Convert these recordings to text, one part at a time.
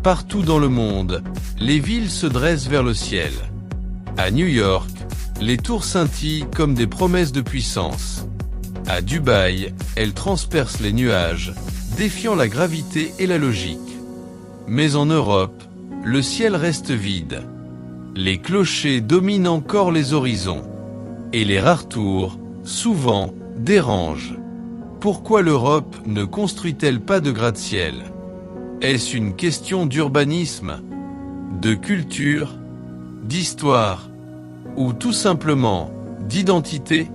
Partout dans le monde, les villes se dressent vers le ciel. À New York, les tours scintillent comme des promesses de puissance. À Dubaï, elles transpercent les nuages, défiant la gravité et la logique. Mais en Europe, le ciel reste vide. Les clochers dominent encore les horizons. Et les rares tours, souvent, dérangent. Pourquoi l'Europe ne construit-elle pas de gratte-ciel? Est-ce une question d'urbanisme, de culture, d'histoire, ou tout simplement d'identité?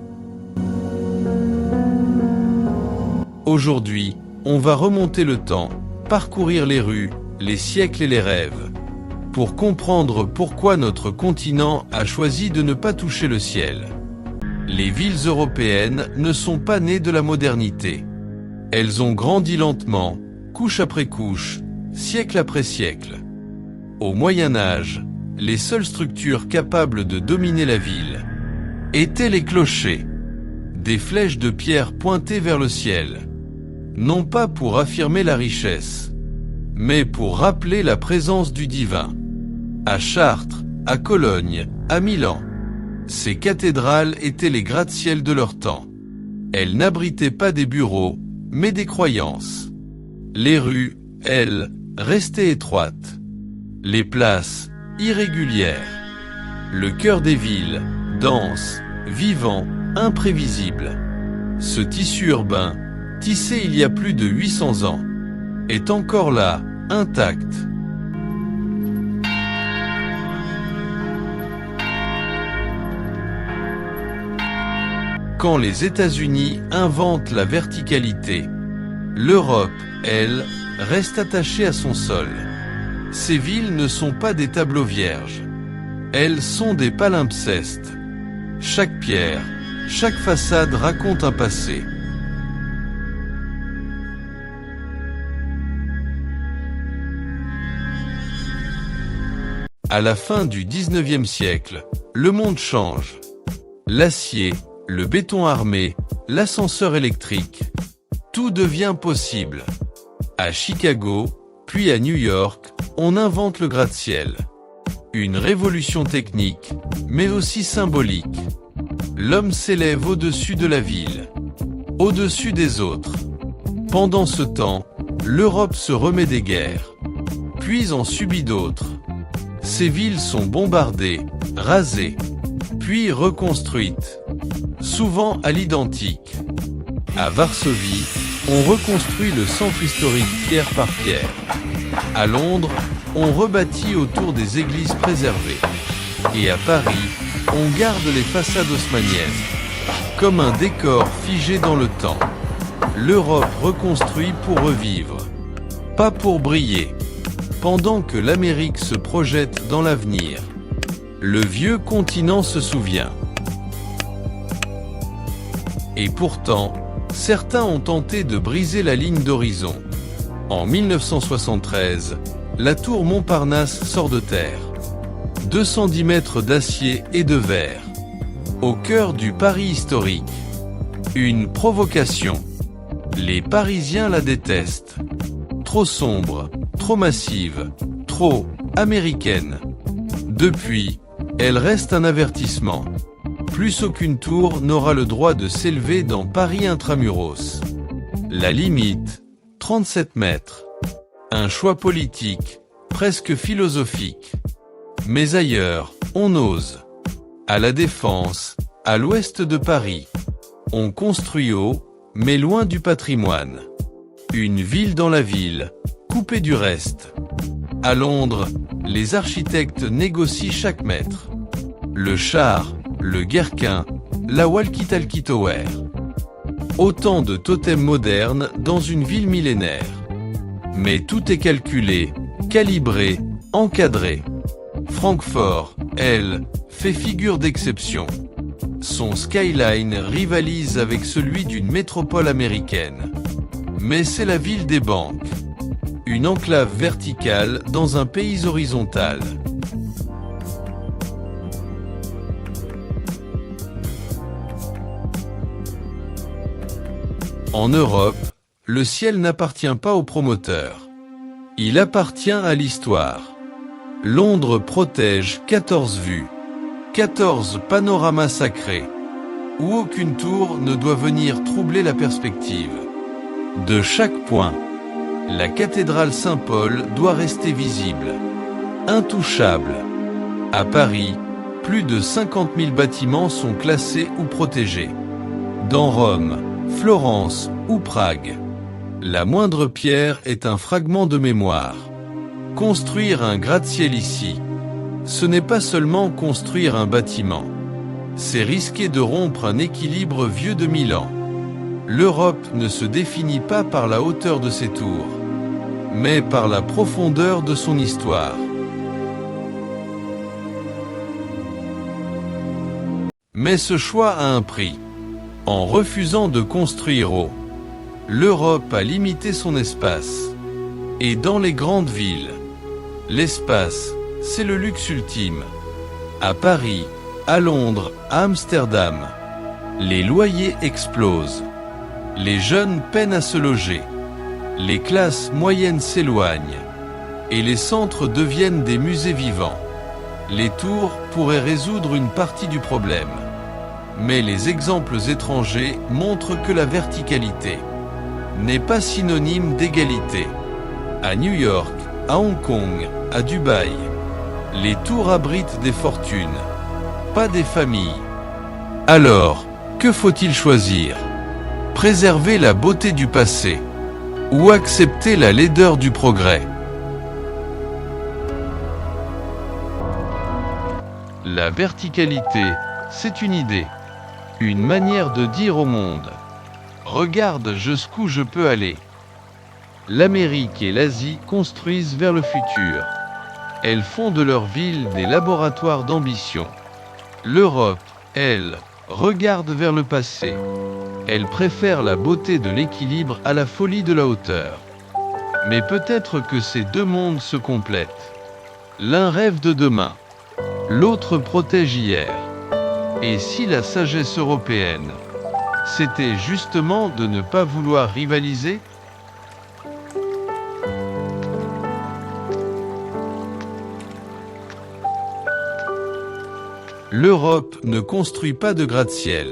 Aujourd'hui, on va remonter le temps, parcourir les rues, les siècles et les rêves, pour comprendre pourquoi notre continent a choisi de ne pas toucher le ciel. Les villes européennes ne sont pas nées de la modernité. Elles ont grandi lentement, couche après couche, siècle après siècle. Au Moyen Âge, les seules structures capables de dominer la ville étaient les clochers, des flèches de pierre pointées vers le ciel, non pas pour affirmer la richesse, mais pour rappeler la présence du divin. À Chartres, à Cologne, à Milan, ces cathédrales étaient les gratte-ciel de leur temps. Elles n'abritaient pas des bureaux, mais des croyances. Les rues, elles, restaient étroites. Les places, irrégulières. Le cœur des villes, dense, vivant, imprévisible. Ce tissu urbain, tissé il y a plus de 800 ans, est encore là, intact. Quand les États-Unis inventent la verticalité, l'Europe, elle, reste attachée à son sol. Ces villes ne sont pas des tableaux vierges. Elles sont des palimpsestes. Chaque pierre, chaque façade raconte un passé. À la fin du XIXe siècle, le monde change. L'acier, le béton armé, l'ascenseur électrique, tout devient possible. À Chicago, puis à New York, on invente le gratte-ciel. Une révolution technique, mais aussi symbolique. L'homme s'élève au-dessus de la ville, au-dessus des autres. Pendant ce temps, l'Europe se remet des guerres, puis en subit d'autres. Ces villes sont bombardées, rasées, puis reconstruites, souvent à l'identique. À Varsovie, on reconstruit le centre historique pierre par pierre. À Londres, on rebâtit autour des églises préservées. Et à Paris, on garde les façades haussmanniennes. Comme un décor figé dans le temps. L'Europe reconstruit pour revivre, pas pour briller. Pendant que l'Amérique se projette dans l'avenir, le vieux continent se souvient. Et pourtant, certains ont tenté de briser la ligne d'horizon. En 1973, la tour Montparnasse sort de terre. 210 mètres d'acier et de verre. Au cœur du Paris historique. Une provocation. Les Parisiens la détestent. Trop sombre, trop massive, trop américaine. Depuis, elle reste un avertissement. Plus aucune tour n'aura le droit de s'élever dans Paris intramuros. La limite, 37 mètres. Un choix politique, presque philosophique. Mais ailleurs, on ose. À la Défense, à l'ouest de Paris. On construit haut, mais loin du patrimoine. Une ville dans la ville, coupée du reste. À Londres, les architectes négocient chaque mètre. Le char, le Gherkin, la Walkie-Talkie Tower. Autant de totems modernes dans une ville millénaire. Mais tout est calculé, calibré, encadré. Francfort, elle, fait figure d'exception. Son skyline rivalise avec celui d'une métropole américaine. Mais c'est la ville des banques. Une enclave verticale dans un pays horizontal. En Europe, le ciel n'appartient pas aux promoteurs. Il appartient à l'histoire. Londres protège 14 vues, 14 panoramas sacrés, où aucune tour ne doit venir troubler la perspective. De chaque point, la cathédrale Saint-Paul doit rester visible, intouchable. À Paris, plus de 50 000 bâtiments sont classés ou protégés. Dans Rome, Florence ou Prague, la moindre pierre est un fragment de mémoire. Construire un gratte-ciel ici, ce n'est pas seulement construire un bâtiment. C'est risquer de rompre un équilibre vieux de 1000 ans. L'Europe ne se définit pas par la hauteur de ses tours, mais par la profondeur de son histoire. Mais ce choix a un prix. En refusant de construire haut, l'Europe a limité son espace. Et dans les grandes villes, l'espace, c'est le luxe ultime. À Paris, à Londres, à Amsterdam, les loyers explosent. Les jeunes peinent à se loger. Les classes moyennes s'éloignent. Et les centres deviennent des musées vivants. Les tours pourraient résoudre une partie du problème. Mais les exemples étrangers montrent que la verticalité n'est pas synonyme d'égalité. À New York, à Hong Kong, à Dubaï, les tours abritent des fortunes, pas des familles. Alors, que faut-il choisir? Préserver la beauté du passé ou accepter la laideur du progrès? La verticalité, c'est une idée, une manière de dire au monde « Regarde jusqu'où je peux aller ». L'Amérique et l'Asie construisent vers le futur. Elles font de leurs villes des laboratoires d'ambition. L'Europe, elle, regarde vers le passé. Elle préfère la beauté de l'équilibre à la folie de la hauteur. Mais peut-être que ces deux mondes se complètent. L'un rêve de demain, l'autre protège hier. Et si la sagesse européenne, c'était justement de ne pas vouloir rivaliser? L'Europe ne construit pas de gratte-ciel,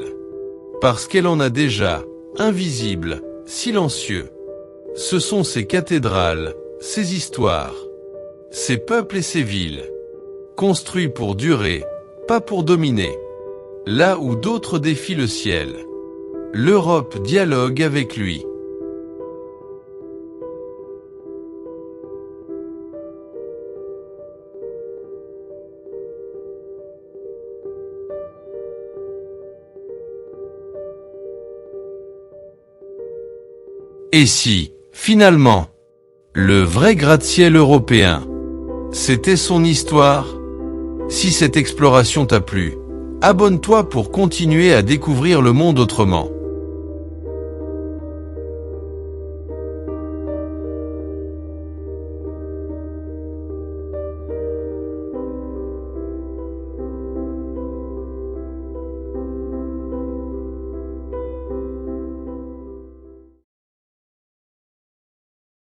parce qu'elle en a déjà, invisible, silencieux. Ce sont ses cathédrales, ses histoires, ses peuples et ses villes, construits pour durer, pas pour dominer. Là où d'autres défient le ciel, l'Europe dialogue avec lui. Et si, finalement, le vrai gratte-ciel européen, c'était son histoire? Si cette exploration t'a plu, abonne-toi pour continuer à découvrir le monde autrement.